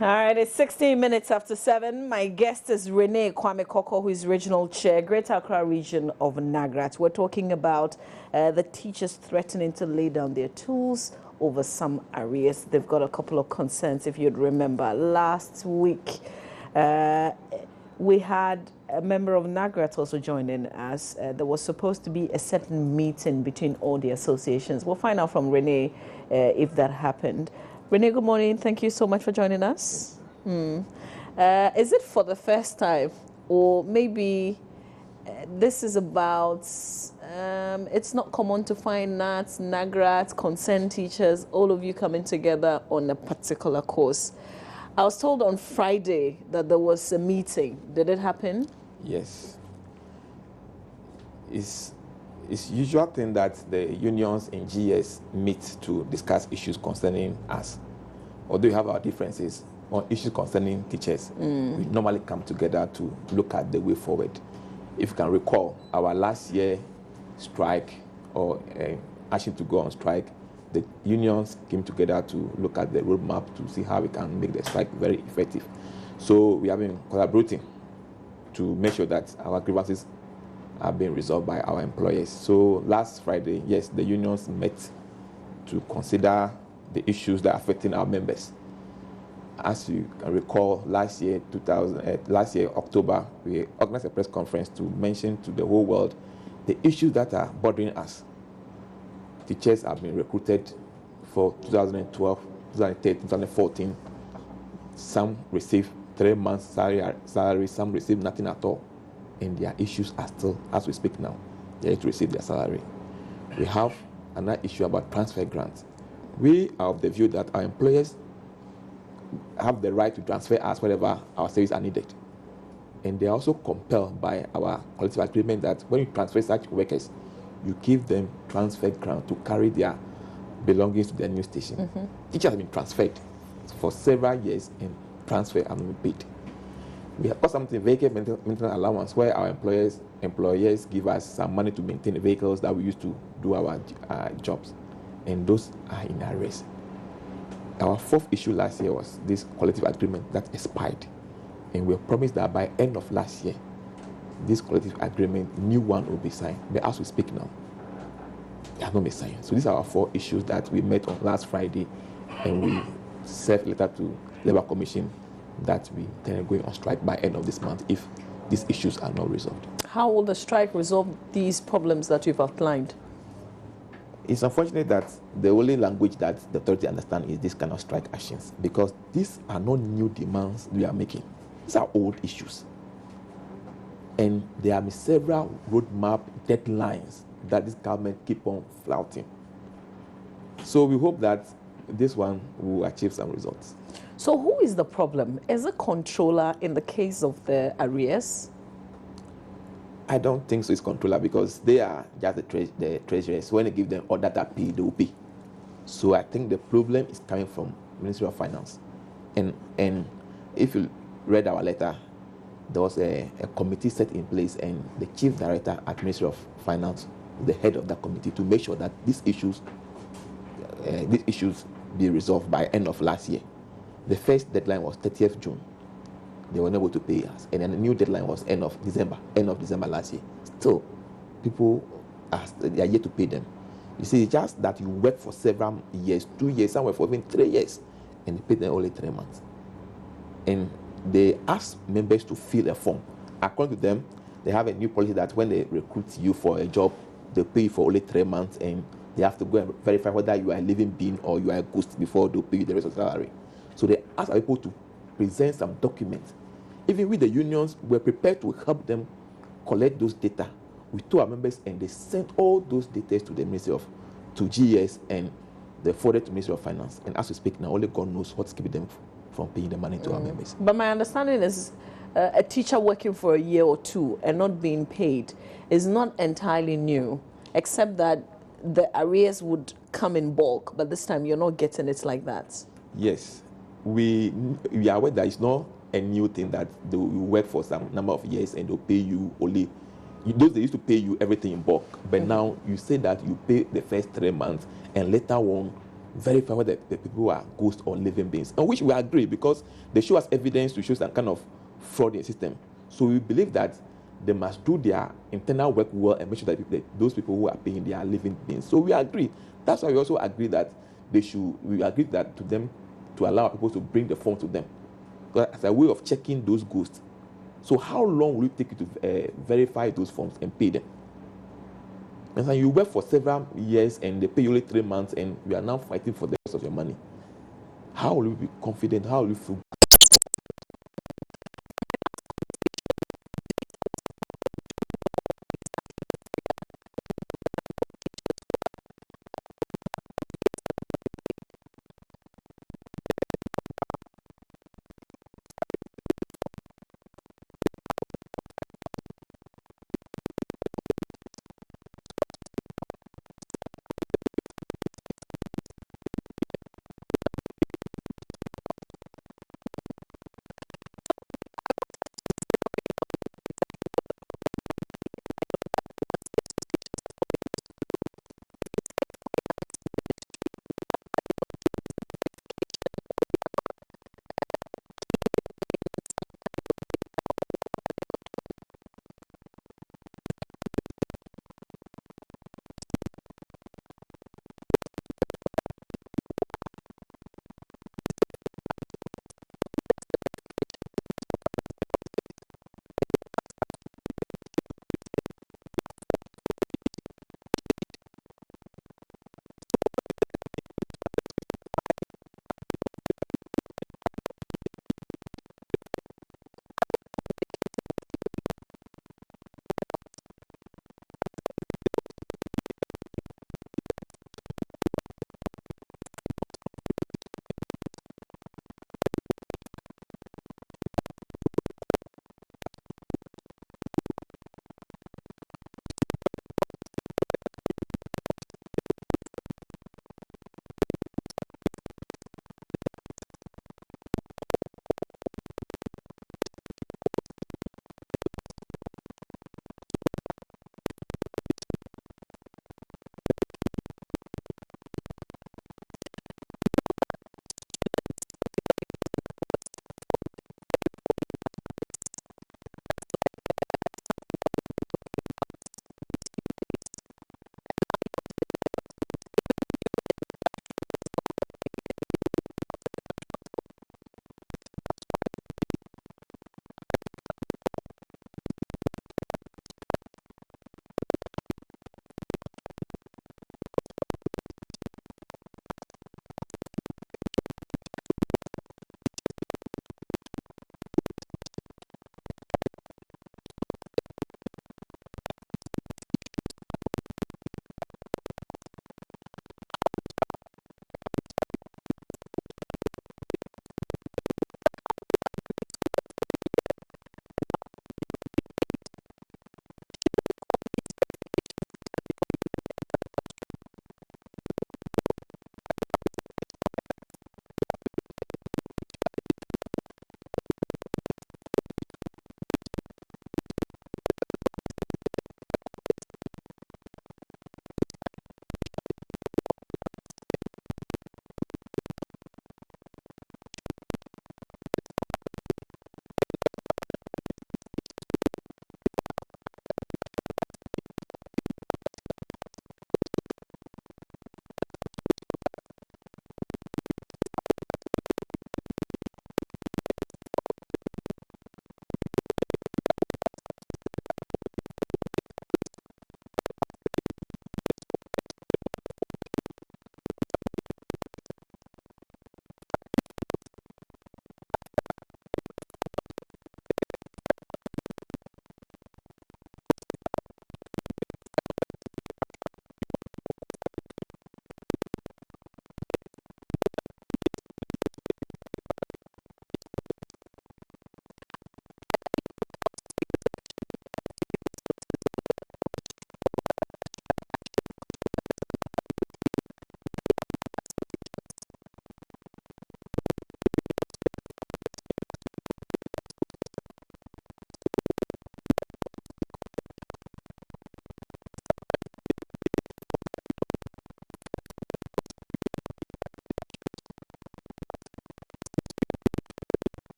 All right, it's 16 minutes after 7. My guest is Renee Kwame Koko, who is Regional Chair, Greater Accra Region of Nagrat. We're talking about the teachers threatening to lay down their tools over some arrears. They've got a couple of concerns, if you'd remember. Last week, we had a member of Nagrat also joining us. There was supposed to be a certain meeting between all the associations. We'll find out from Renee if that happened. Renee, good morning. Thank you so much for joining us. Is it for the first time, or maybe this is about, it's not common to find NATs, NAGRATs, concerned teachers, all of you coming together on a particular course? I was told on Friday that there was a meeting. Did it happen? Yes. It's usual thing that the unions and GS meet to discuss issues concerning us. Although we have our differences on issues concerning teachers, we normally come together to look at the way forward. If you can recall, our last year strike or action to go on strike, the unions came together to look at the roadmap to see how we can make the strike very effective. So we have been collaborating to make sure that our grievances are being resolved by our employers. So last Friday, yes, the unions met to consider the issues that are affecting our members. As you can recall, last year, October, we organized a press conference to mention to the whole world the issues that are bothering us. Teachers have been recruited for 2012, 2013, 2014. Some receive 3 months salary, some receive nothing at all. And their issues are still, as we speak now, they need to receive their salary. We have another issue about transfer grants. We are of the view that our employers have the right to transfer us wherever our services are needed. And they are also compelled by our collective agreement that when you transfer such workers, you give them transfer grant to carry their belongings to their new station. Teachers have been transferred for several years and transfer and not paid. We have got something, vehicle maintenance allowance, where our employers give us some money to maintain the vehicles that we use to do our jobs. And those are in arrears. Our fourth issue last year was this collective agreement that expired. And we promised that by end of last year, this collective agreement, new one will be signed. But as we speak now, they have not been signed. So these are our 4 issues that we met on last Friday, and we sent a letter to Labour Commission that we intend going on strike by end of this month if these issues are not resolved. How will the strike resolve these problems that you've outlined? It's unfortunate that the only language that the authority understands is this kind of strike actions, because these are not new demands we are making. These are old issues. And there are several roadmap deadlines that this government keep on flouting. So we hope that this one will achieve some results. So who is the problem? Is it controller in the case of the arrears? I don't think so. It's controller, because they are just the treasurers. When they give them order that pay, they will pay. So I think the problem is coming from Ministry of Finance. And if you read our letter, there was a committee set in place, and the chief director at Ministry of Finance, the head of that committee, to make sure that these issues be resolved by end of last year. The first deadline was 30th June. They were not able to pay us. And then the new deadline was end of December last year. Still, people they are yet to pay them. You see, it's just that you work for several years, 2 years, somewhere for even 3 years, and they pay them only 3 months. And they ask members to fill a form. According to them, they have a new policy that when they recruit you for a job, they pay you for only 3 months, and they have to go and verify whether you are a living being or you are a ghost before they pay you the rest of the salary. So they ask people to present some documents. Even with the unions, we're prepared to help them collect those data. We told our members, and they sent all those data to the to GS, and they forwarded to Ministry of Finance. And as we speak now, only God knows what's keeping them from paying the money to our members. But my understanding is a teacher working for a year or 2 and not being paid is not entirely new, except that the arrears would come in bulk, but this time you're not getting it like that. Yes. We are aware that it's not a new thing that you work for some number of years and they'll pay you only. Those they used to pay you everything in bulk, but now you say that you pay the first 3 months and later on verify whether the people are ghosts or living beings, and which we agree because they show us evidence to show some kind of fraud in the system. So we believe that they must do their internal work well and make sure that those people who are paying, they are living beings. So we agree. That's why we also agree that we agree that to them to allow people to bring the form to them as a way of checking those ghosts. So how long will it take you to verify those forms and pay them? And so you work for several years and they pay you only 3 months and you are now fighting for the rest of your money. How will you be confident? How will you feel?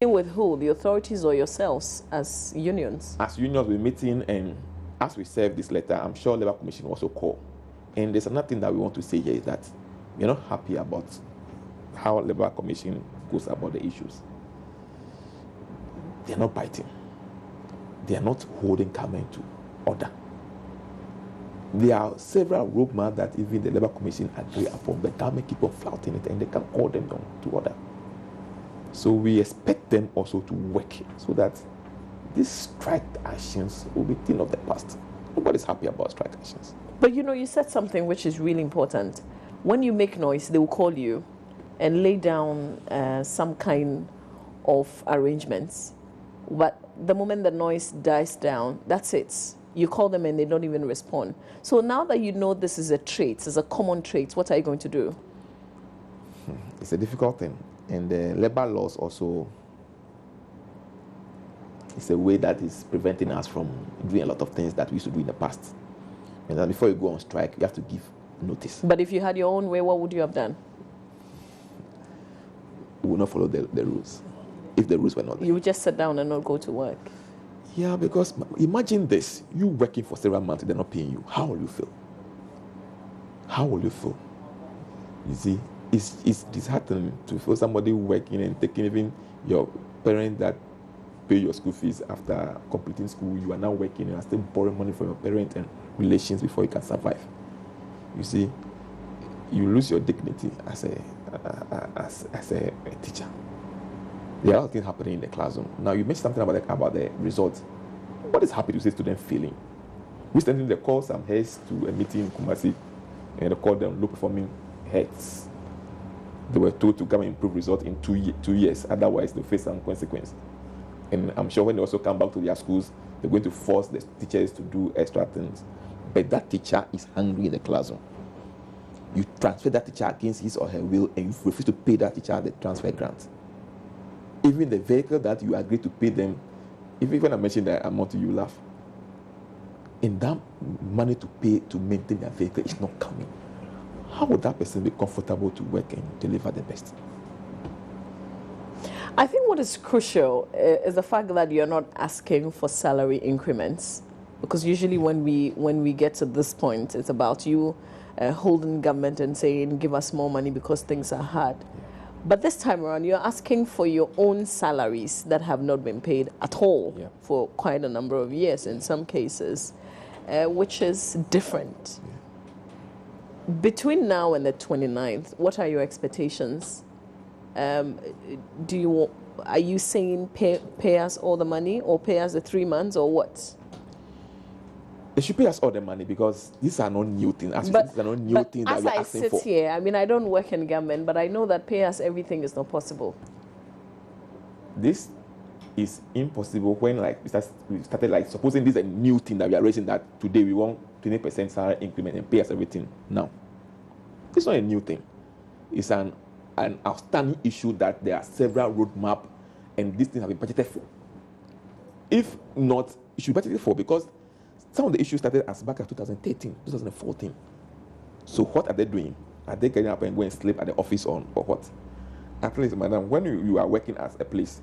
With who? The authorities or yourselves as unions? As unions, we're meeting, and as we serve this letter, I'm sure Labour Commission will also call. And there's another thing that we want to say here is that we're not happy about how Labour Commission goes about the issues. They're not biting. They are not holding government to order. There are several roadmaps that even the Labour Commission agree upon, but government keep on flouting it, and they can call them down to order. So we expect them also to work so that these strike actions will be thing of the past. Nobody's happy about strike actions. But you said something which is really important. When you make noise, they will call you and lay down some kind of arrangements. But the moment the noise dies down, that's it. You call them and they don't even respond. So now that you know this is a trait, it's a common trait, what are you going to do? It's a difficult thing. And the labor laws also, it's a way that is preventing us from doing a lot of things that we used to do in the past. And then before you go on strike, you have to give notice. But if you had your own way, what would you have done? We would not follow the rules. If the rules were not there. You would just sit down and not go to work. Yeah, because imagine this. You working for several months, they're not paying you. How will you feel? How will you feel? You see, it's disheartening to feel somebody working and taking even your parents that pay your school fees after completing school. You are now working and are still borrowing money from your parents and relations before you can survive. You see, you lose your dignity as a teacher. There are a lot of things happening in the classroom. Now, you mentioned something about the results. What is happy to see students feeling? Recently, they called some heads to a meeting in Kumasi, and they called them low-performing heads. They were told to come and improve results in 2 years. Otherwise, they'll face some consequence. And I'm sure when they also come back to their schools, they're going to force the teachers to do extra things. But that teacher is hungry in the classroom. You transfer that teacher against his or her will, and you refuse to pay that teacher the transfer grant. Even the vehicle that you agree to pay them, even when I mention that amount to you, laugh. And that money to pay to maintain their vehicle is not coming. How would that person be comfortable to work and deliver the best? I think what is crucial is the fact that you're not asking for salary increments, because usually when we get to this point, it's about you holding government and saying, give us more money because things are hard. But this time around, you're asking for your own salaries that have not been paid at all for quite a number of years in some cases, which is different. Between now and the 29th, what are your expectations? Are you saying pay us all the money, or pay us the 3 months, or what? They should pay us all the money, because these are not new things. These are not new things that we're asking for. As I sit here, I mean, I don't work in government, but I know that pay us everything is not possible. This is impossible when, like, we started, like, supposing this is a new thing that we are raising, that today we want 20% salary increment and pay us everything now. It's not a new thing. It's an outstanding issue that there are several roadmaps and these things have been budgeted for. If not, it should be budgeted for, because some of the issues started as back in 2013, 2014. So what are they doing? Are they getting up and going and sleep at the office or what? At least, madam, when you are working at a place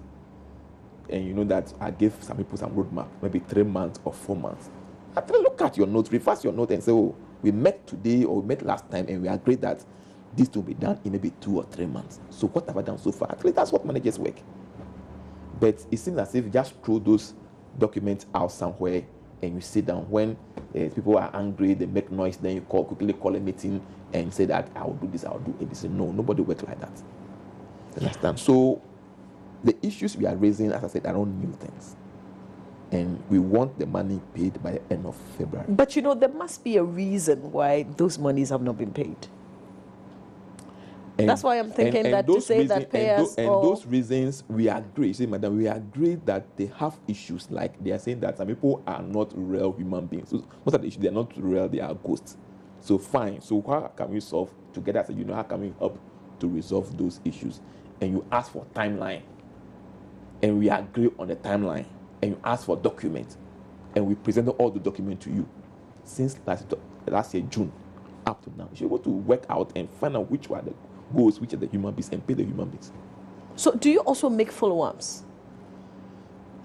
and you know that I gave some people some roadmap, maybe 3 months or 4 months, at least look at your notes, reverse your note and say, oh, we met today or we met last time and we agreed that this will be done in maybe 2 or 3 months. So what have I done so far? At least that's what managers work. But it seems as if you just throw those documents out somewhere and you sit down. When people are angry, they make noise, then you quickly call a meeting and say that I will do this, I will do it. They say, no, nobody works like that. Understand? So the issues we are raising, as I said, are not new things. And we want the money paid by the end of February. But there must be a reason why those monies have not been paid. And that's why I'm thinking that to say that pay us all. And those reasons, we agree. See, madam, we agree that they have issues. Like they are saying that some people are not real human beings. So most of the issues, they are not real, they are ghosts. So fine. So how can we solve together? So how can we help to resolve those issues? And you ask for timeline. And we agree on the timeline. And you ask for documents. And we presented all the documents to you. Since last year, June, up to now. You should be able to work out and find out which were the goals, which are the human beings, and pay the human beings. So do you also make follow-ups?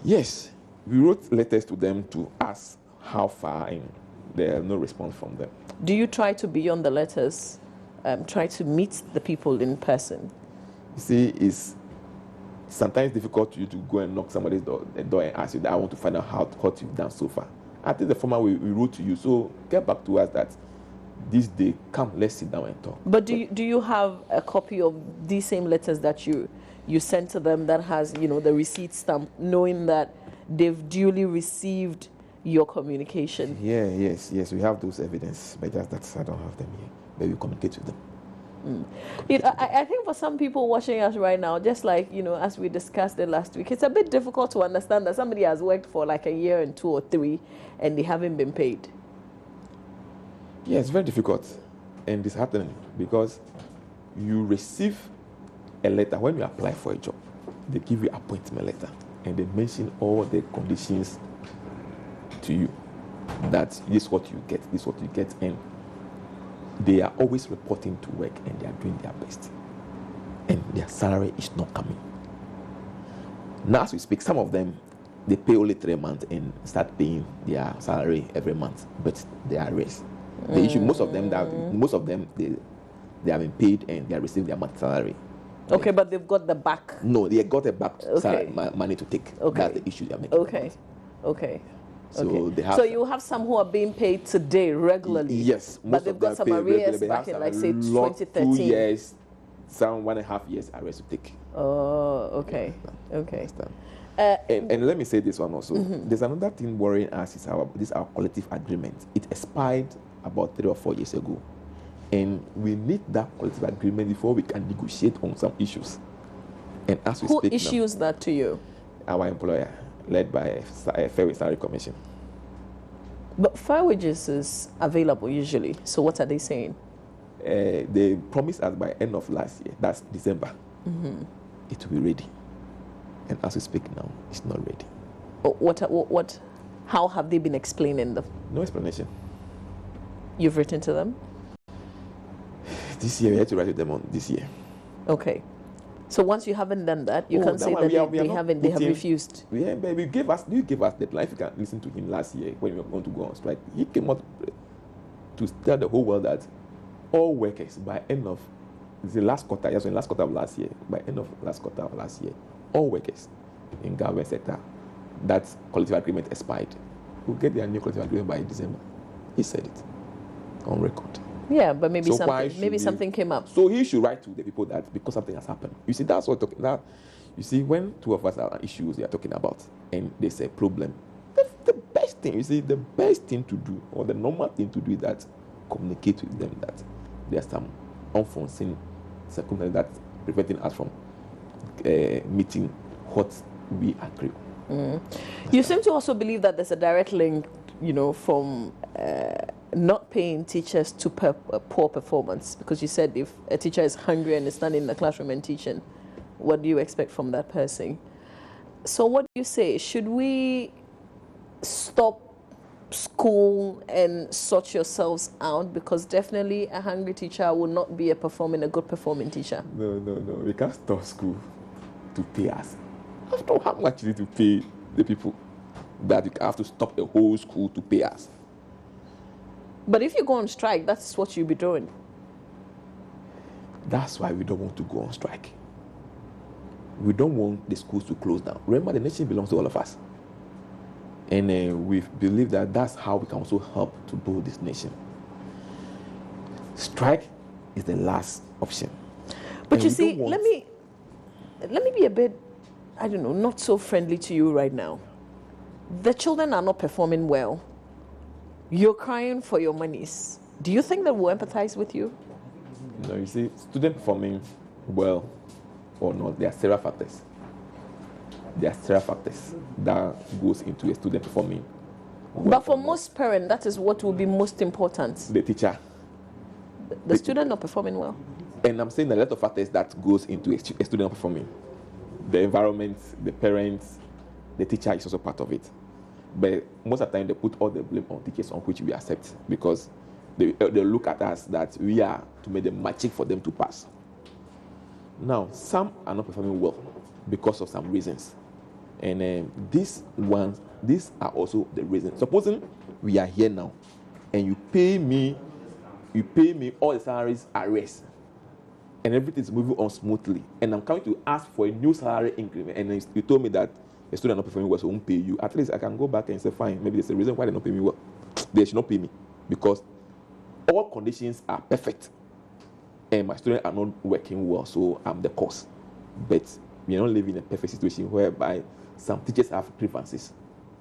Yes, we wrote letters to them to ask how far, and there are no response from them. Do you try to, beyond the letters, try to meet the people in person? You see, it's sometimes difficult to you to go and knock somebody's door and ask you that I want to find out what you've done so far. I think the former we wrote to you, so get back to us that this day, come, let's sit down and talk. But do you have a copy of these same letters that you sent to them that has, the receipt stamp, knowing that they've duly received your communication? Yes, we have those evidence, but just that I don't have them here. But we communicate with them. I think for some people watching us right now, just like, as we discussed it last week, it's a bit difficult to understand that somebody has worked for like a year and 2 or 3 and they haven't been paid. Yeah, it's very difficult and disheartening because you receive a letter when you apply for a job. They give you appointment letter and they mention all the conditions to you, that this is what you get, and they are always reporting to work and they are doing their best, and their salary is not coming. Now as we speak, some of them, they pay only 3 months and start paying their salary every month, but they are arrears. The issue, most of them they have been paid and they are receiving their monthly salary. Okay, but they've got the back. No, they got a back salary, Okay. money to take. Okay. That's the issue they are making. Okay. So they have. So you have some who are being paid today regularly. Yes, but they've got some arrears back in, like, say, 2013. 2 years, some 1.5 years arrears to take. Oh, okay. And let me say this one also. There's another thing worrying us is our collective agreement. It expired about 3 or 4 years ago, and we need that collective agreement before we can negotiate on some issues. And as we speak now, who issues that to you? Our employer, led by a Fair Wage Salary Commission. But fair wages is available usually. So what are they saying? They promised us by end of last year, that's December, it will be ready. And as we speak now, it's not ready. What? How have they been explaining No explanation. You've written to them? This year, we had to write to them on this year. Okay. So once you haven't done that, you can say that they have refused. Yeah, but you gave us deadline. If you can listen to him last year when we were going to go on strike, he came out to tell the whole world that all workers by end of the last quarter, yes, in last quarter of last year, by end of last quarter of last year, all workers in government sector, that collective agreement expired, will get their new collective agreement by December. He said it on record. Yeah, but maybe So something came up. So he should write to the people that because something has happened. You see, that's what talking now. You see, when two of us are issues they are talking about and there's a problem, the best thing, you see, the best thing to do or the normal thing to do is that communicate with them that there's some unforeseen circumstances that preventing us from meeting what we agree on. You seem to also believe that there's a direct link, from not paying teachers to poor performance, because you said if a teacher is hungry and is standing in the classroom and teaching, what do you expect from that person? So what do you say? Should we stop school and sort yourselves out? Because definitely a hungry teacher will not be a good performing teacher. No. We can't stop school to pay us. After how much you need to pay the people that you have to stop the whole school to pay us? But if you go on strike, that's what you'll be doing. That's why we don't want to go on strike. We don't want the schools to close down. Remember, the nation belongs to all of us. And we believe that that's how we can also help to build this nation. Strike is the last option. But you see, let me be a bit, not so friendly to you right now. The children are not performing well. You're crying for your monies. Do you think that we'll empathize with you? No, you see, student performing well or not, there are several factors. There are several factors that goes into a student performing well. But for most parents, that is what will be most important. The teacher. The student not performing well. And I'm saying a lot of factors that goes into a student not performing. The environment, the parents, the teacher is also part of it. But most of the time, they put all the blame on teachers, on which we accept, because they look at us that we are to make the magic for them to pass. Now, some are not performing well because of some reasons. And these are also the reasons. Supposing we are here now, and you pay me all the salaries arrears, and everything is moving on smoothly, and I'm coming to ask for a new salary increment, and you told me that a student not performing well, so won't pay you. At least I can go back and say, fine, maybe there's a reason why they don't pay me well. They should not pay me because all conditions are perfect, and my students are not working well, so I'm the cause. But we are not living in a perfect situation whereby some teachers have grievances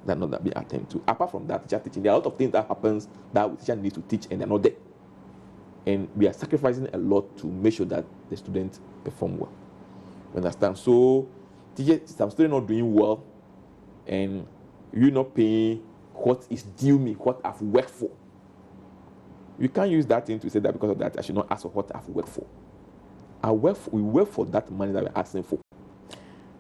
that not being attended to. Apart from that, teacher teaching, there are a lot of things that happens that teacher needs to teach and they're not there. And we are sacrificing a lot to make sure that the students perform well. You understand? So, teachers, some students not doing well, and you're not paying what is due me, what I've worked for. You can't use that thing to say that because of that I should not ask for what I've worked for. We work for that money that we're asking for.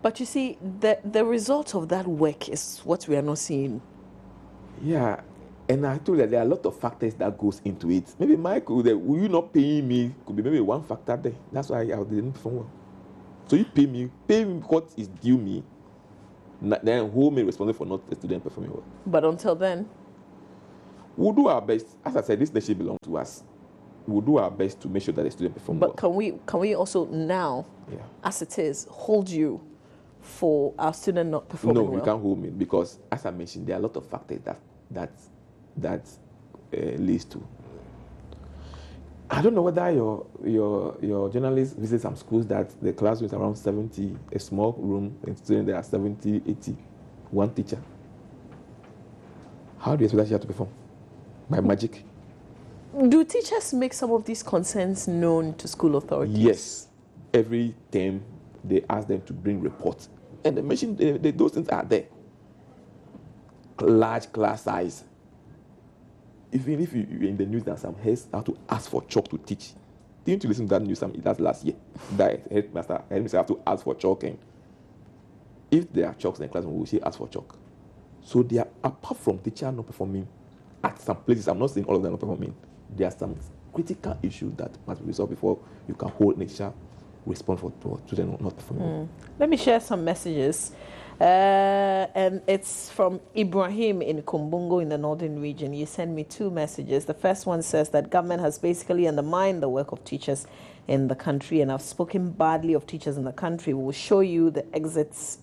But you see, the result of that work is what we are not seeing. Yeah. And I told you that there are a lot of factors that goes into it. Maybe Michael, will you not paying me could be maybe one factor there. That's why I didn't perform well. So you pay me what is due me. Then who may be responsible for not the student performing well? But until then, we'll do our best. As I said, this nation belongs to us. We'll do our best to make sure that the student perform well. But can we also now, as it is, hold you for our student not performing well? No, you can't hold me because, as I mentioned, there are a lot of factors that leads to. I don't know whether your journalist visits some schools that the classroom is around 70, a small room, and students there are 70, 80, one teacher. How do you expect that she has to perform? By magic? Do teachers make some of these concerns known to school authorities? Yes. Every term, they ask them to bring reports. And they mention those things are there. Large class size. Even if you're in the news that some heads have to ask for chalk to teach. Didn't you listen to that news? That's last year. That headmaster have to ask for chalk. And if there are chalks in the classroom, we will say ask for chalk. So they are, apart from teacher not performing, at some places, I'm not saying all of them not performing, there are some critical issues that must be resolved before you can hold nature responsible for students not performing. Let me share some messages. And it's from Ibrahim in Kumbungo in the northern region. You sent me 2 messages. The first one says that government has basically undermined the work of teachers in the country, and I've spoken badly of teachers in the country. We will show you the exits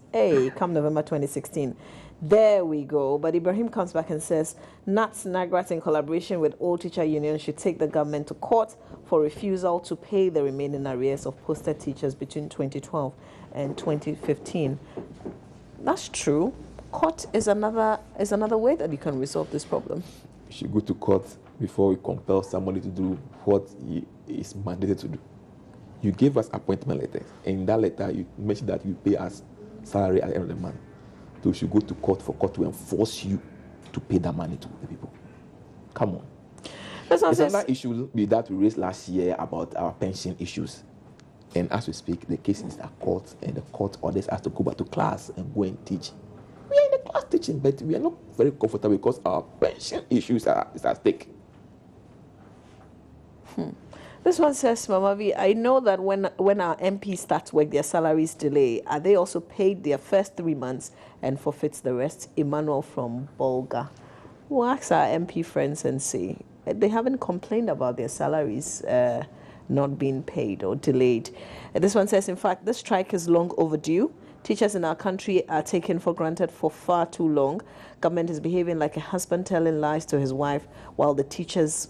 come November 2016. There we go. But Ibrahim comes back and says, NATS Nagrat, in collaboration with all teacher unions, should take the government to court for refusal to pay the remaining arrears of posted teachers between 2012 and 2015. That's true. Court is another way that you can resolve this problem. You should go to court before we compel somebody to do what he is mandated to do. You gave us appointment letter. In that letter, you mentioned that you pay us salary at the end of the month. So you should go to court for court to enforce you to pay that money to the people. Come on. There's another issue that we raised last year about our pension issues. And as we speak, the case is at court, and the court orders us to go back to class and go and teach. We are in the class teaching, but we are not very comfortable because our pension issues are at stake. This one says, Mama V, I know that when our MPs start work, their salaries delay. Are they also paid their first 3 months and forfeits the rest? Emmanuel from Bolga. We'll ask our MP friends and see. They haven't complained about their salaries not being paid or delayed. This one says, in fact, this strike is long overdue. Teachers in our country are taken for granted for far too long. Government is behaving like a husband telling lies to his wife, while the teachers'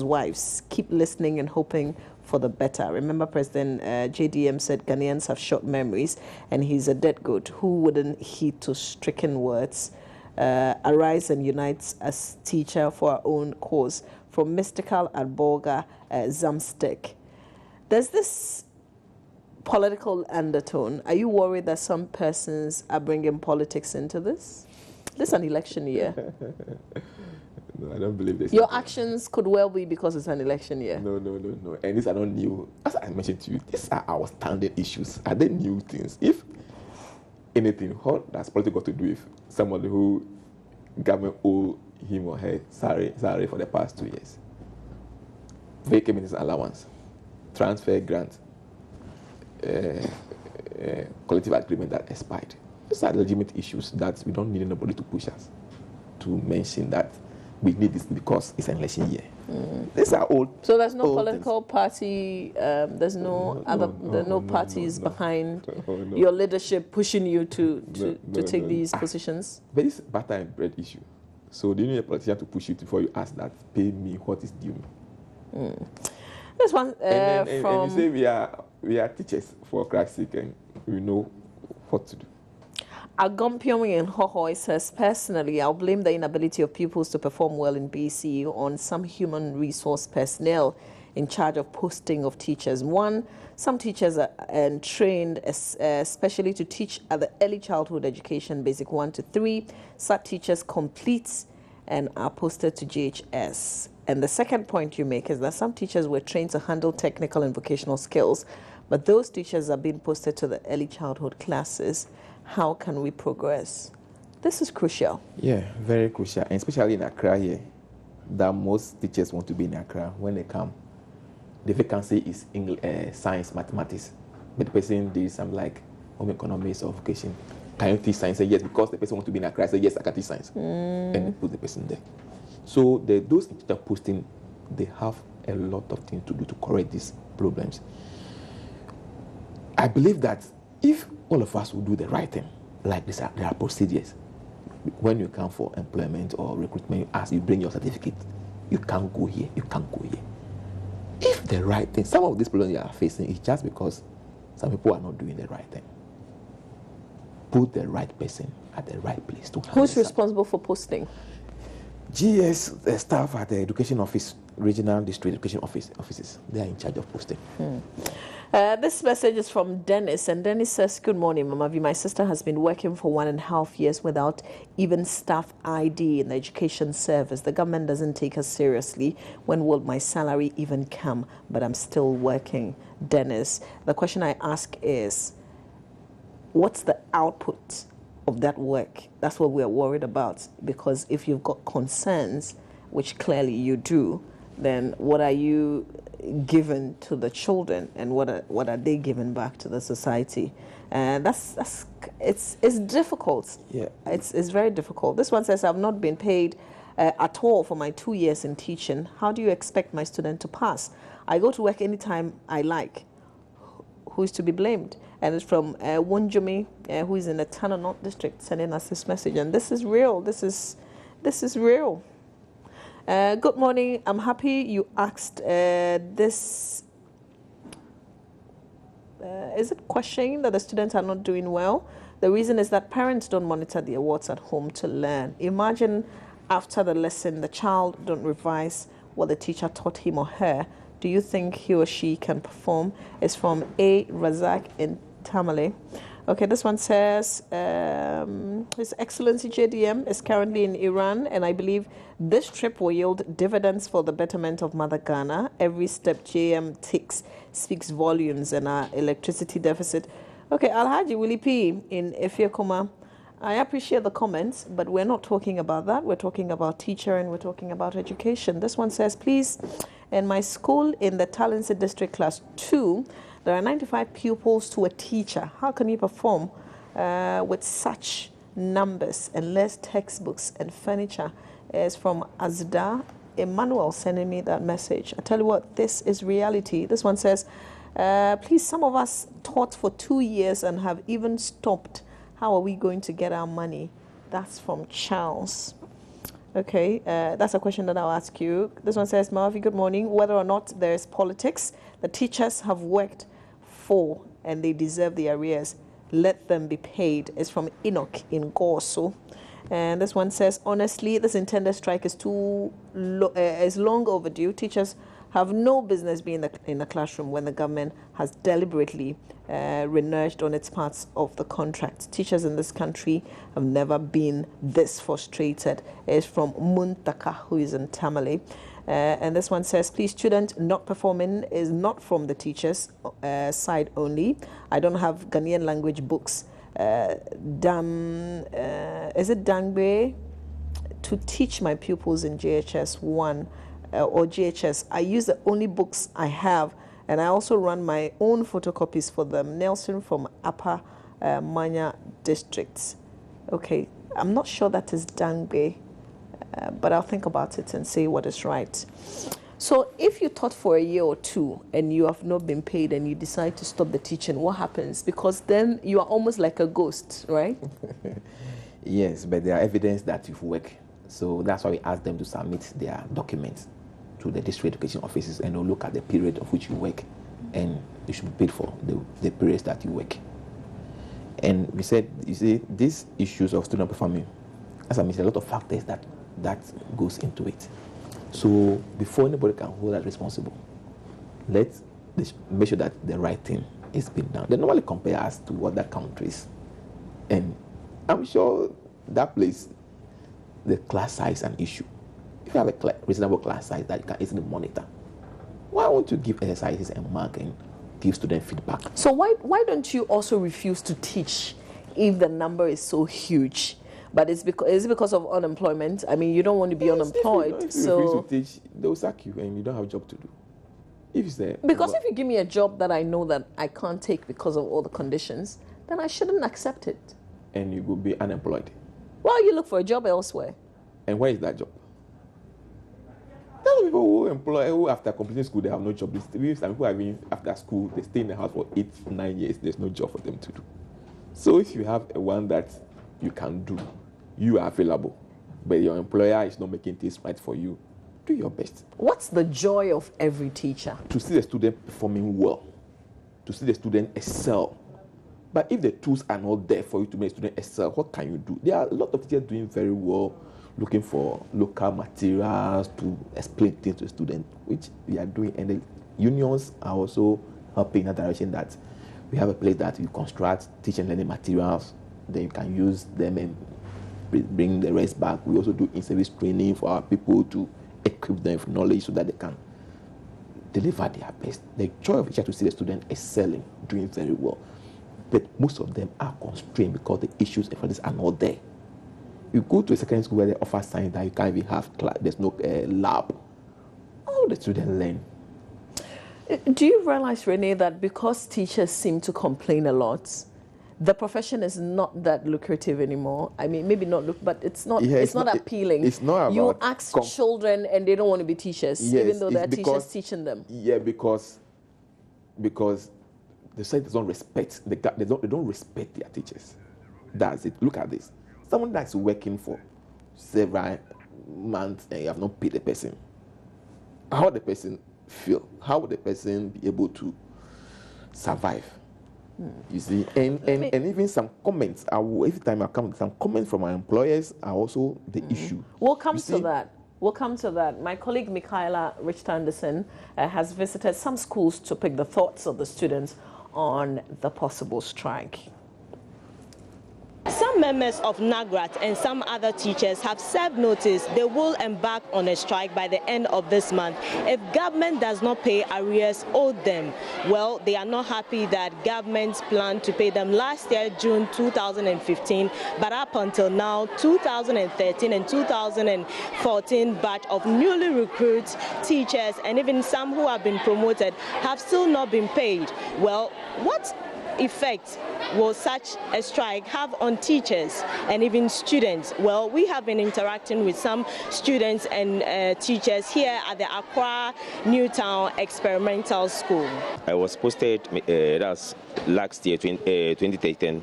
wives keep listening and hoping for the better. Remember, President JDM said Ghanaians have short memories, and he's a dead goat. Who wouldn't heed to stricken words? Arise and unite as teacher for our own cause. From Mystical at Bolga, Zamstek. There's this political undertone. Are you worried that some persons are bringing politics into this? This is an election year. No, I don't believe this. Your actions could well be because it's an election year. No. And these are not new. As I mentioned to you, these are our standard issues. Are they new things? If anything, what does politics got to do with somebody who government owe him or her salary for the past 2 years? Vacant minister allowance, transfer grant, collective agreement that expired. These are legitimate issues that we don't need anybody to push us to mention that we need this because it's an election year. These are old. So there's no old political party. There's no parties behind no. your leadership pushing you to take these positions. But it's butter and bread issue. So do you need a politician to push you before you ask that? Pay me what is due me. This one and you say we are teachers for Christ's sake, and we know what to do. Agompiong in Hohoi says, personally, I'll blame the inability of pupils to perform well in BC on some human resource personnel in charge of posting of teachers. One, some teachers are trained especially to teach at the early childhood education, basic 1 to 3. Such teachers complete and are posted to GHS. And the second point you make is that some teachers were trained to handle technical and vocational skills, but those teachers are being posted to the early childhood classes. How can we progress? This is crucial. Yeah, very crucial, and especially in Accra here, that most teachers want to be in Accra. When they come, the vacancy is English, science, mathematics. But the person did something like home economics or vocation. Can you teach science? Say yes, because the person wants to be in Accra. Say yes, I can teach science. And they put the person there. So those teacher posting, they have a lot of things to do to correct these problems. I believe that if all of us will do the right thing, like this, there are procedures. When you come for employment or recruitment, you ask, you bring your certificate. You can't go here, you can't go here. If the right thing, some of these problems you are facing is just because some people are not doing the right thing. Put the right person at the right place to handle. Who's responsible for posting? GS, the staff at the education office, regional district education offices, they are in charge of posting. This message is from Dennis, and Dennis says, good morning, Mama V. My sister has been working for 1.5 years without even staff ID in the education service. The government doesn't take us seriously. When will my salary even come? But I'm still working. Dennis, the question I ask is, what's the output of that work? That's what we're worried about, because if you've got concerns, which clearly you do, then what are you given to the children, and what are they giving back to the society? And it's difficult. Yeah, it's very difficult. This one says, I've not been paid at all for my 2 years in teaching. How do you expect my student to pass? I go to work anytime I like. Who's to be blamed? And it's from Wunjumi, who is in the Tana North district, sending us this message. And this is real. This is real. Good morning. I'm happy you asked this. Is it questioning that the students are not doing well? The reason is that parents don't monitor the awards at home to learn. Imagine after the lesson, the child don't revise what the teacher taught him or her. Do you think he or she can perform? It's from A. Razak in Tamale. Okay, this one says, His Excellency JDM is currently in Iran, and I believe this trip will yield dividends for the betterment of Mother Ghana. Every step JM takes speaks volumes in our electricity deficit. Okay, Alhaji Willie P. in Efiakoma. I appreciate the comments, but we're not talking about that. We're talking about teacher, and we're talking about education. This one says, please, in my school in the Talented District Class 2, there are 95 pupils to a teacher. How can you perform with such numbers and less textbooks and furniture? Is from Azda Emmanuel sending me that message. I tell you what, this is reality. This one says, please, some of us taught for 2 years and have even stopped. How are we going to get our money? That's from Charles. Okay, that's a question that I'll ask you. This one says, Marvi, good morning. Whether or not there is politics, the teachers have worked for and they deserve the arrears. Let them be paid. It's from Enoch in Gorso. And this one says, honestly, this intended strike is long overdue. Teachers have no business being in the classroom when the government has deliberately reneged on its parts of the contract. Teachers in this country have never been this frustrated. It's from Muntaka, who is in Tamale. And this one says, please, student not performing is not from the teachers' side only. I don't have Ghanaian language books. Is it Dangbe? To teach my pupils in GHS 1 or GHS. I use the only books I have, and I also run my own photocopies for them. Nelson from Upper Manya districts. Okay, I'm not sure that is Dangbe, but I'll think about it and see what is right. So if you taught for a year or two and you have not been paid and you decide to stop the teaching, what happens? Because then you are almost like a ghost, right? Yes, but there are evidence that you've worked. So that's why we ask them to submit their documents to the district education offices, and they'll look at the period of which you work, and you should be paid for the periods that you work. And we said, you see, these issues of student performing, as I mentioned, a lot of factors that goes into it. So before anybody can hold us responsible, let's make sure that the right thing is being done. They normally compare us to other countries, and I'm sure that place, the class size is an issue. If you have a reasonable class size that you can easily monitor, why won't you give exercises and mark and give student feedback? So why don't you also refuse to teach if the number is so huge? But is it because of unemployment? I mean, you don't want to be unemployed. If you refuse to teach, they'll sack you and you don't have a job to do. If you give me a job that I know that I can't take because of all the conditions, then I shouldn't accept it. And you will be unemployed. Well, you look for a job elsewhere. And where is that job? There are people who after completing school, they have no job. Some people have been after school, they stay in the house for 8-9 years. There's no job for them to do. So if you have one that you can do, you are available, but your employer is not making things right for you, do your best. What's the joy of every teacher? To see the student performing well, to see the student excel. But if the tools are not there for you to make a student excel, what can you do? There are a lot of teachers doing very well, looking for local materials to explain things to the student, which we are doing. And the unions are also helping in that direction, that we have a place that you construct teaching and learning materials, then you can use them and bring the rest back. We also do in-service training for our people to equip them with knowledge so that they can deliver their best. The joy of teacher to see the student excelling, doing very well. But most of them are constrained because the issues and this are not there. You go to a secondary school where they offer science that you can't even have class, there's no lab. How do the students learn? Do you realize, Renee, that because teachers seem to complain a lot, the profession is not that lucrative anymore? I mean, maybe not, but it's not appealing. It's not about... You ask children and they don't want to be teachers, yes, even though there are teachers teaching them. Yeah, because the side doesn't respect, they don't respect their teachers. That's it. Look at this. Someone that's working for several months and you have not paid the person. How would the person feel? How would the person be able to survive? You see, and even some comments. Every time I come, some comments from my employers are also the issue. We'll come to that. We'll come to that. My colleague Michaela Richard-Anderson has visited some schools to pick the thoughts of the students on the possible strike. Some members of NAGRAT and some other teachers have served notice they will embark on a strike by the end of this month if government does not pay arrears owed them. Well, they are not happy that government planned to pay them last year, June 2015, but up until now, 2013 and 2014 batch of newly recruited teachers and even some who have been promoted have still not been paid. Well, what effect will such a strike have on teachers and even students? Well, we have been interacting with some students and teachers here at the Accra Newtown Experimental School. I was posted that's last year, 2013,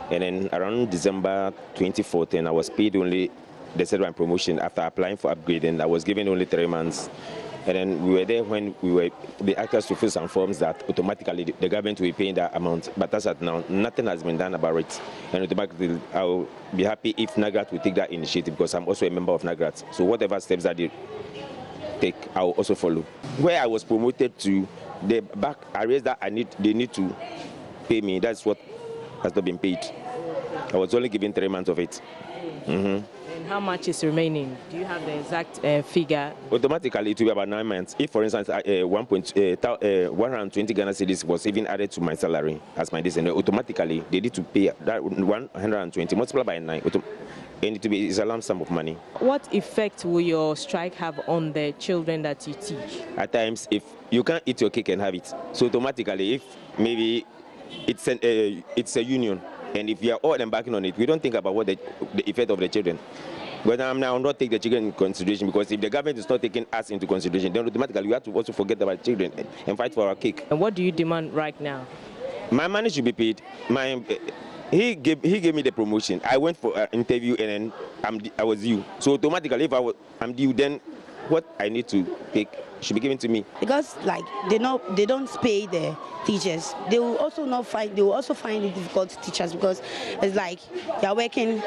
and then around December 2014, I was paid only the second promotion after applying for upgrading. I was given only 3 months. And then we were there when they asked us to fill some forms that automatically the government will be paying that amount. But as of now, nothing has been done about it. And automatically, I'll be happy if NAGRAT will take that initiative because I'm also a member of NAGRAT. So whatever steps that they take, I'll also follow. Where I was promoted to, the back arrears that they need to pay me, that's what has not been paid. I was only given 3 months of it. Mm-hmm. How much is remaining? Do you have the exact figure? Automatically, it will be about 9 months. If, for instance, 120 Ghana cedis was even added to my salary as my descent, automatically they need to pay that 120 multiplied by 9, and it's a lump sum of money. What effect will your strike have on the children that you teach? At times, if you can't eat your cake and have it, so automatically, if maybe it's a union, And if we are all embarking on it, we don't think about what the effect of the children. But I'm now not take the children in consideration, because if the government is not taking us into consideration, then automatically we have to also forget about children and fight for our cake. And what do you demand right now? My money should be paid. He gave me the promotion. I went for an interview and then I was due. So automatically, if I'm due, then what I need to take should be given to me. Because like they don't pay the teachers. They will also find it difficult to teach us, because it's like they're working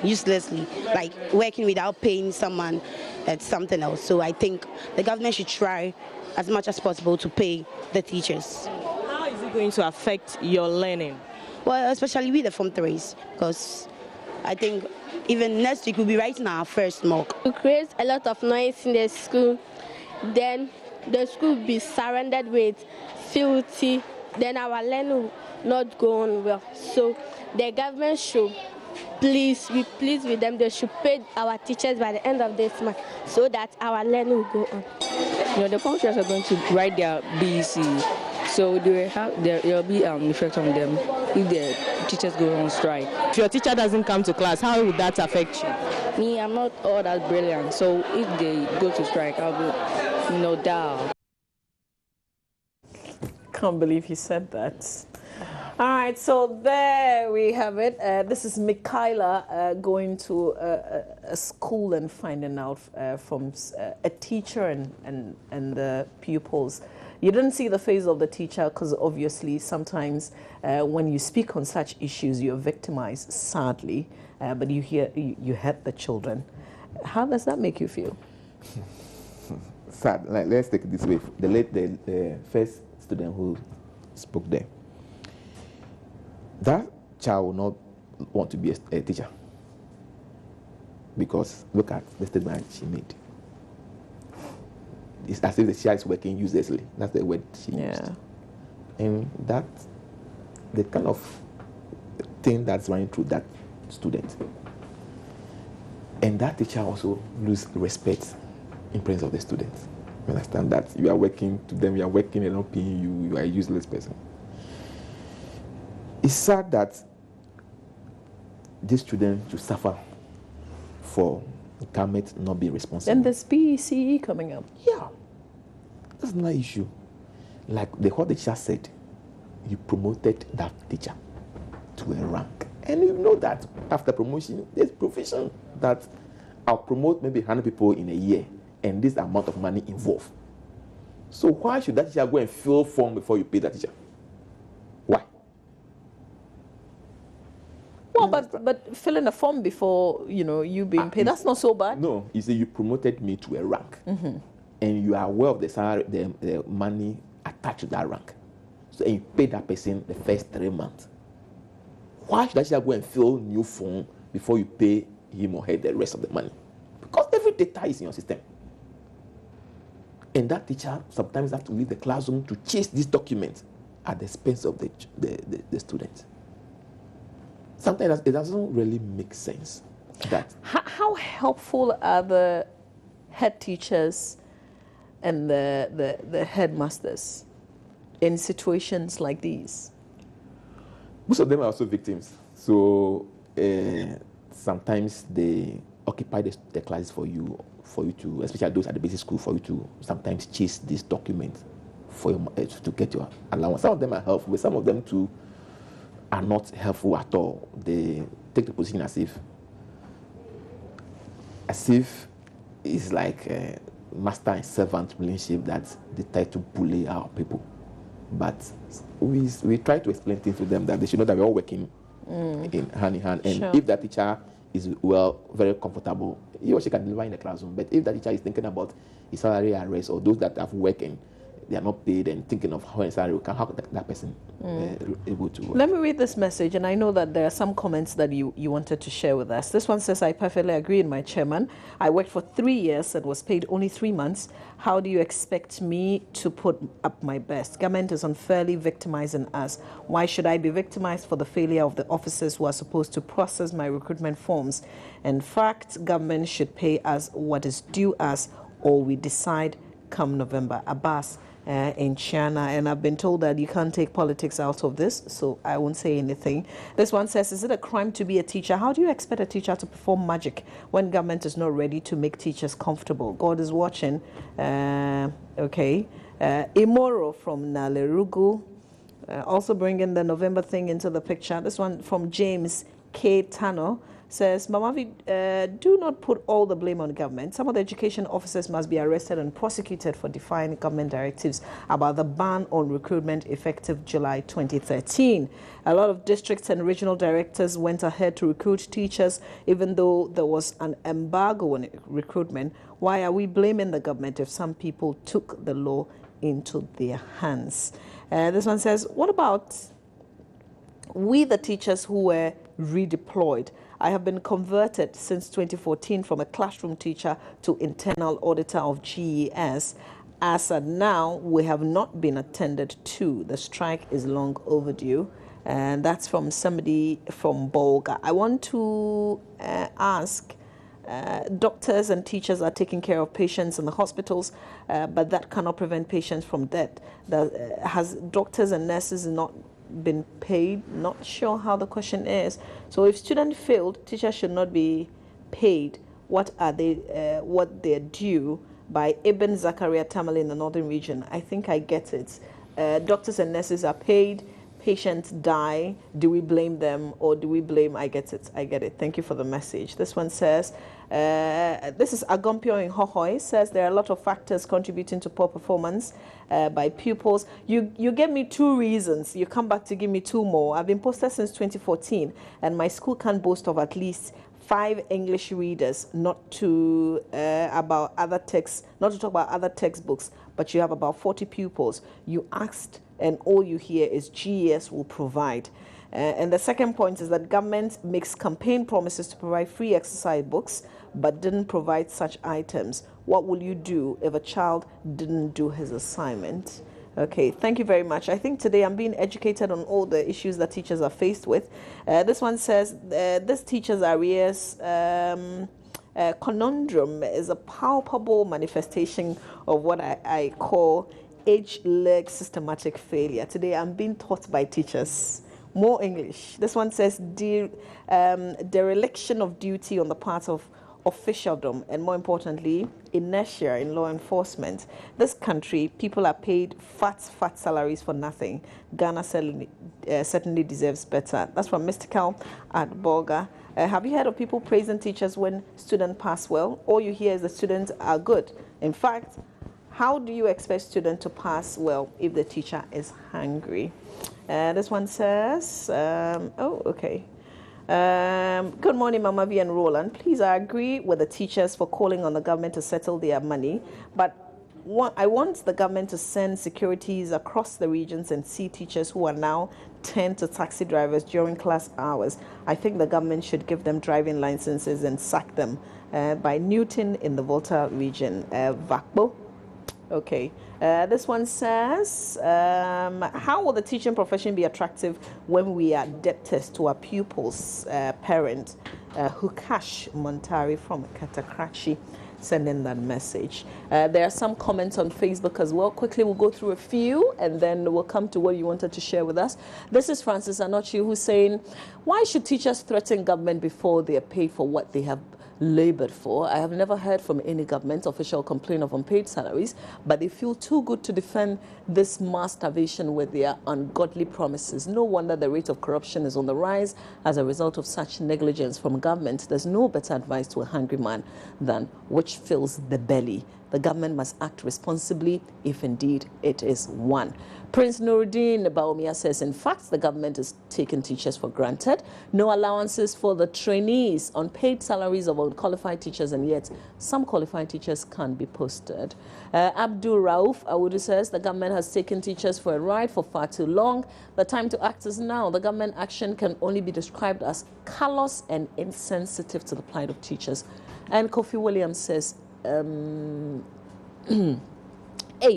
uselessly, like working without paying someone at something else. So I think the government should try as much as possible to pay the teachers. How is it going to affect your learning? Well, especially with the Form 3s, because I think even next week we'll be writing our first mock. It creates a lot of noise in the school. Then the school will be surrounded with filthy. Then our learning will not go on well. So the government should be pleased with them. They should pay our teachers by the end of this month so that our learning will go on. The functionaries are going to write their BEC, so there will be effect on them if the teachers go on strike. If your teacher doesn't come to class, how would that affect you? Me, I'm not all that brilliant, so if they go to strike, I'll be, down. Can't believe he said that. All right, so there we have it. This is Michaela going to a school and finding out from a teacher and the pupils. You didn't see the face of the teacher because obviously sometimes when you speak on such issues, you're victimized, sadly, but you hurt the children. How does that make you feel? Sad. Like, let's take it this way. The first student who spoke there, that child will not want to be a teacher, because look at the statement she made. It's as if the child is working uselessly. That's the word she used. And that's the kind of thing that's running through that student. And that teacher also lose respect in presence of the students. You understand that you are working to them, you are working and not paying you, you are a useless person. It's sad that these students should suffer for the government not being responsible. And there's PECE coming up. Yeah, that's not an issue. Like what the teacher said, you promoted that teacher to a rank. And you know that after promotion, there's provision that I'll promote maybe 100 people in a year, and this amount of money involved. So why should that teacher go and fill form before you pay that teacher? Why? Well, but filling a form before you being paid, that's not so bad. No, you say you promoted me to a rank, and you are aware of the salary, the money attached to that rank. So and you pay that person the first 3 months. Why should that teacher go and fill new form before you pay him or her the rest of the money? Because every data is in your system. And that teacher sometimes have to leave the classroom to chase these documents at the expense of the students. Sometimes it doesn't really make sense. That how helpful are the head teachers and the headmasters in situations like these? Most of them are also victims. So sometimes they occupy the classes for you to, especially those at the basic school, for you to sometimes chase these documents for to get your allowance. Some of them are helpful, but some of them too are not helpful at all. They take the position as if it's like a master and servant relationship that they try to bully our people. But we try to explain things to them that they should know that we're all working in hand in hand. And if that teacher is very comfortable, he or she can deliver in the classroom. But if that teacher is thinking about his salary arrears, or those that have working, they are not paid and thinking of how salary can help that person able to work. Let me read this message, and I know that there are some comments that you wanted to share with us. This one says, I perfectly agree with my chairman. I worked for 3 years and was paid only 3 months. How do you expect me to put up my best? Government is unfairly victimizing us. Why should I be victimized for the failure of the officers who are supposed to process my recruitment forms? In fact, government should pay us what is due us, or we decide come November. Abbas in China, and I've been told that you can't take politics out of this, so I won't say anything. This one says, is it a crime to be a teacher? How do you expect a teacher to perform magic when government is not ready to make teachers comfortable? God is watching. Okay. Imoro from Nalerugu, also bringing the November thing into the picture. This one from James K. Tano says, Mamavi, do not put all the blame on government. Some of the education officers must be arrested and prosecuted for defying government directives about the ban on recruitment effective July 2013. A lot of districts and regional directors went ahead to recruit teachers, even though there was an embargo on recruitment. Why are we blaming the government if some people took the law into their hands? This one says, what about we, the teachers who were redeployed? I have been converted since 2014 from a classroom teacher to internal auditor of GES. As of now, we have not been attended to. The strike is long overdue. And that's from somebody from Bolga. I want to ask, doctors and teachers are taking care of patients in the hospitals, but that cannot prevent patients from death. Has doctors and nurses not been paid? Not sure how the question is. So if student failed, teachers should not be paid. What are they? What they're due? By Ibn Zakaria Tamale in the northern region. I think I get it. Doctors and nurses are paid. Patients die. Do we blame them or do we blame? I get it. I get it. Thank you for the message. This one says, this is Agompio in Hohoi, says there are a lot of factors contributing to poor performance by pupils. You gave me 2 reasons. You come back to give me 2 more. I've been posted since 2014 and my school can boast of at least 5 English readers, not to about other texts, not to talk about other textbooks, but you have about 40 pupils. You asked and all you hear is GES will provide. And the second point is that government makes campaign promises to provide free exercise books, but didn't provide such items. What will you do if a child didn't do his assignment? Okay, thank you very much. I think today I'm being educated on all the issues that teachers are faced with. This one says, this teacher's arrears conundrum is a palpable manifestation of what I call age-leg systematic failure. Today I'm being taught by teachers. More English. This one says, dereliction of duty on the part of officialdom, and more importantly, inertia in law enforcement. This country, people are paid fat salaries for nothing. Ghana certainly deserves better. That's from Mystical at Bolga. Have you heard of people praising teachers when students pass well? All you hear is the students are good. In fact, how do you expect students to pass well if the teacher is hungry? This one says, good morning, Mama V and Roland. Please, I agree with the teachers for calling on the government to settle their money, but I want the government to send securities across the regions and see teachers who are now turned to taxi drivers during class hours. I think the government should give them driving licenses and sack them. By Newton in the Volta region. Vakbo. Okay. This one says, how will the teaching profession be attractive when we are debtors to our pupils' parent? Hukash Montari from Katakrachi sending that message. There are some comments on Facebook as well. Quickly, we'll go through a few and then we'll come to what you wanted to share with us. This is Francis Anochi who's saying, why should teachers threaten government before they are paid for what they have labored for? I have never heard from any government official complain of unpaid salaries, but they feel too good to defend this mass starvation with their ungodly promises. No wonder the rate of corruption is on the rise as a result of such negligence from government. There's no better advice to a hungry man than which fills the belly. The government must act responsibly if indeed it is one. Prince Nuruddin Baumia says, in fact, the government is taking teachers for granted. No allowances for the trainees, unpaid salaries of unqualified teachers, and yet some qualified teachers can't be posted. Abdul Rauf Awudu says, the government has taken teachers for a ride for far too long. The time to act is now. The government action can only be described as callous and insensitive to the plight of teachers. And Kofi Williams says, hey,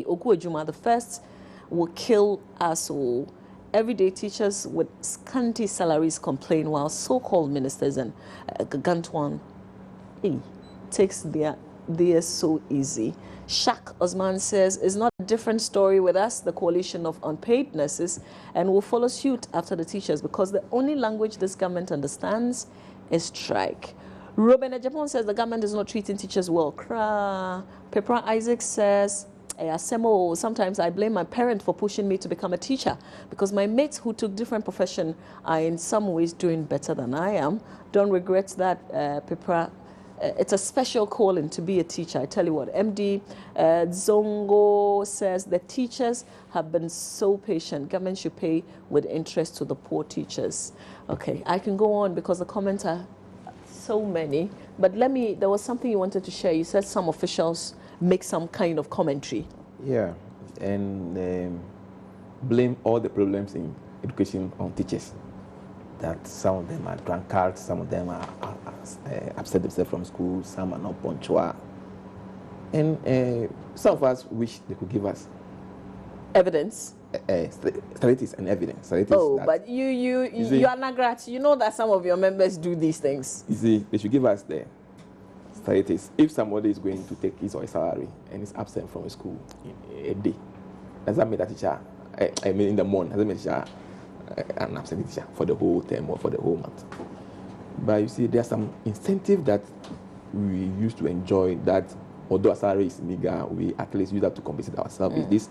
Okuejuma, the first will kill us all. Everyday teachers with scanty salaries complain while so-called ministers and Gantwan takes their theirs so easy. Shak Osman says, it's not a different story with us, the coalition of unpaid nurses, and will follow suit after the teachers because the only language this government understands is strike. Ruben Ejapon says the government is not treating teachers well. Pepra Isaac says, sometimes I blame my parent for pushing me to become a teacher because my mates who took different profession are in some ways doing better than I am. Don't regret that, Pepra. It's a special calling to be a teacher. I tell you what, MD Zongo says the teachers have been so patient. Government should pay with interest to the poor teachers. Okay, I can go on because the comments are so many. But there was something you wanted to share. You said some officials make some kind of commentary. Yeah, and blame all the problems in education on teachers. That some of them are drunkards, some of them are upset themselves from school, some are not punctual. And some of us wish they could give us evidence. Statistics and evidence. But you are Nagrat. You know that some of your members do these things. You see, they should give us the statistics. If somebody is going to take his or his salary and is absent from school in a day, does that mean that teacher, in the morning, does that mean teacher an absent teacher for the whole term or for the whole month? But you see, there's some incentive that we used to enjoy that, although our salary is meager, we at least use that to compensate ourselves with this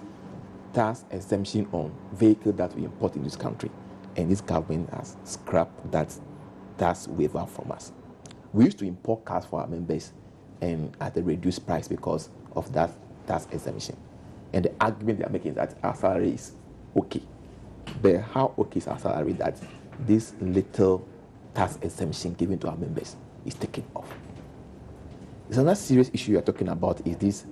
tax exemption on vehicles that we import in this country. And this government has scrapped that tax waiver from us. We used to import cars for our members and at a reduced price because of that tax exemption. And the argument they are making is that our salary is okay. But how okay is our salary that this little tax exemption given to our members is taken off? It's another serious issue you're talking about is this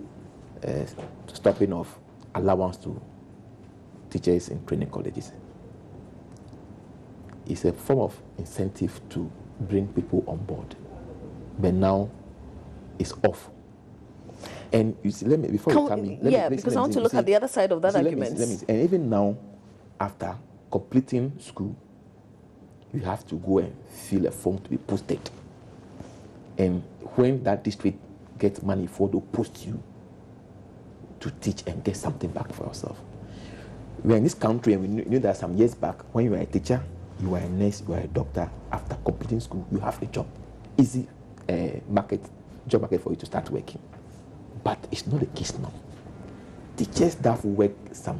stopping of allowance to teachers in training colleges. It's a form of incentive to bring people on board. But now it's off. And you see, because I want to look at the other side of that argument. And even now, after completing school, you have to go and fill a form to be posted. And when that district gets money for to post you to teach and get something back for yourself. We are in this country and we knew that some years back, when you were a teacher, you were a nurse, you were a doctor, after completing school, you have a job. Easy job market for you to start working. But it's not the case now. Teachers that have worked some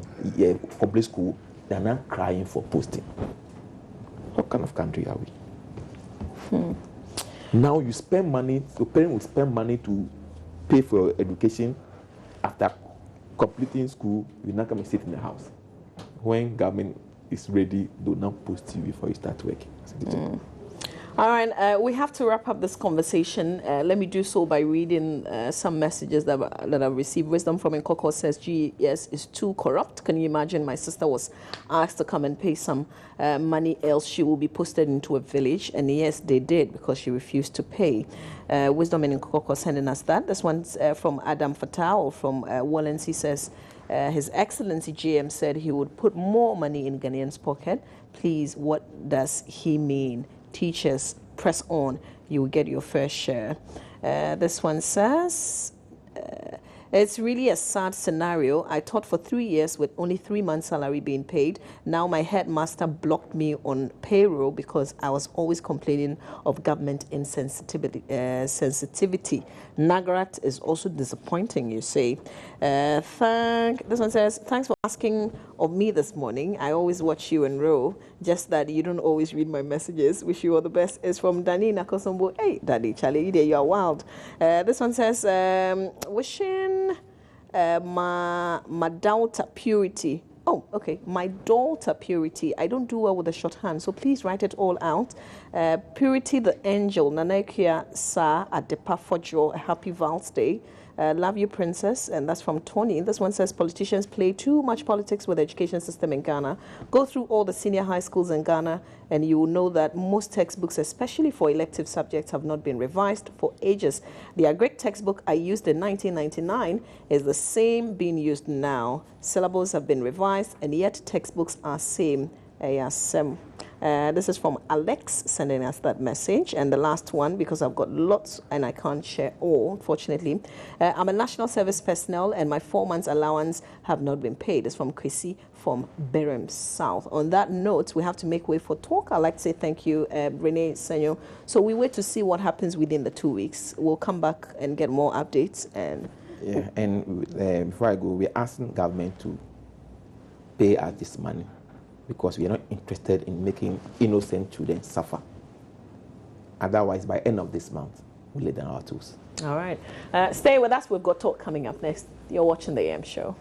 public school, they are now crying for posting. What kind of country are we? Now you spend money, your parent will spend money to pay for your education. After completing school, you now come and sit in the house. When government is ready, do not post you before you start working. All right, we have to wrap up this conversation. Let me do so by reading some messages that I've received. Wisdom from Nkoko says, GES is too corrupt. Can you imagine? My sister was asked to come and pay some money, else she will be posted into a village. And yes, they did because she refused to pay. Wisdom in Nkoko sending us that. This one's from Adam Fatah from Wallens. He says, His Excellency GM said he would put more money in Ghanaians' pocket. Please, what does he mean? Teachers, press on. You will get your fair share. This one says, it's really a sad scenario. I taught for 3 years with only 3 months' salary being paid. Now my headmaster blocked me on payroll because I was always complaining of government insensitivity. Nagrat is also disappointing, you say. This one says, thanks for asking of me this morning. I always watch you in row, just that you don't always read my messages. Wish you all the best. Is from Danny Nakosombo. Hey, Daddy, Charlie, you are wild. This one says, wishing my daughter Purity. Oh, okay. My daughter Purity. I don't do well with the shorthand, so please write it all out. Purity the Angel, Nanekia Sa Adepa Fojo. A happy Val's Day. Love you, Princess. And that's from Tony. This one says politicians play too much politics with the education system in Ghana. Go through all the senior high schools in Ghana and you will know that most textbooks, especially for elective subjects, have not been revised for ages. The Agric textbook I used in 1999 is the same being used now. Syllables have been revised and yet textbooks are same. This is from Alex sending us that message. And the last one, because I've got lots and I can't share all, unfortunately. I'm a national service personnel and my 4 months allowance have not been paid. It's from Chrissy from Birham South. On that note, we have to make way for talk. I'd like to say thank you, Renee Senyo. So we wait to see what happens within the 2 weeks. We'll come back and get more updates. And yeah, and before I go, we're asking government to pay us this money, because we are not interested in making innocent children suffer. Otherwise, by end of this month, we'll lay down our tools. all right. Stay with us. We've got talk coming up next. You're watching The AM Show.